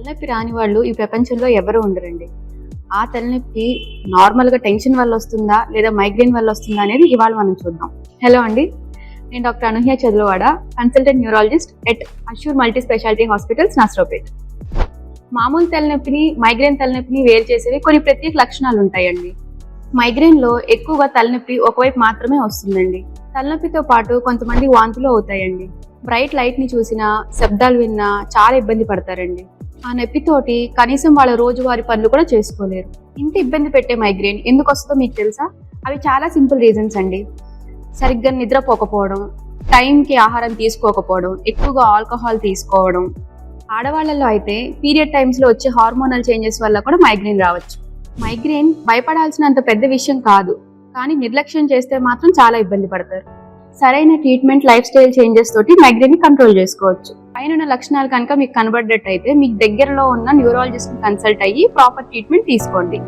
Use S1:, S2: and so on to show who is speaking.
S1: తలనొప్పి రాని వాళ్ళు ఈ ప్రపంచంలో ఎవరు ఉండరండి. ఆ తలనొప్పి నార్మల్గా టెన్షన్ వల్ల వస్తుందా లేదా మైగ్రేన్ వల్ల వస్తుందా అనేది ఇవాళ మనం చూద్దాం. హలో అండి, నేను doctor Anuhya Chadalavada, consultant neurologist at Assure multi speciality hospitals, Narasaraopet. మామూలు తలనొప్పిని మైగ్రేన్ తలనొప్పిని వేరు చేసేవి కొన్ని ప్రత్యేక లక్షణాలు ఉంటాయండి. మైగ్రేన్లో ఎక్కువగా తలనొప్పి ఒకవైపు మాత్రమే వస్తుందండి. తలనొప్పితో పాటు కొంతమంది వాంతులు అవుతాయండి. బ్రైట్ లైట్ని చూసినా, శబ్దాలు విన్నా చాలా ఇబ్బంది పడతారండి. ఆ నొప్పితోటి కనీసం వాళ్ళ రోజువారీ పనులు కూడా చేసుకోలేరు. ఇంత ఇబ్బంది పెట్టే మైగ్రేన్ ఎందుకు వస్తుందో మీకు తెలుసా? అవి చాలా సింపుల్ రీజన్స్ అండి. సరిగ్గా నిద్రపోకపోవడం, టైంకి ఆహారం తీసుకోకపోవడం, ఎక్కువగా ఆల్కహాల్ తీసుకోవడం. ఆడవాళ్ళలో అయితే పీరియడ్ టైమ్స్లో వచ్చే హార్మోనల్ చేంజెస్ వల్ల కూడా మైగ్రేన్ రావచ్చు. మైగ్రేన్ భయపడాల్సినంత పెద్ద విషయం కాదు, కానీ నిర్లక్ష్యం చేస్తే మాత్రం చాలా ఇబ్బంది పడతారు. సరైన ట్రీట్మెంట్, లైఫ్ స్టైల్ చేంజెస్ తోటి మైగ్రేన్ ని కంట్రోల్ చేసుకోవచ్చు. పైన లక్షణాలు కనుక మీకు కనబడ్డట్టయితే మీకు దగ్గరలో ఉన్న న్యూరాలజిస్ట్ ని కన్సల్ట్ అయ్యి ప్రాపర్ ట్రీట్మెంట్ తీసుకోండి.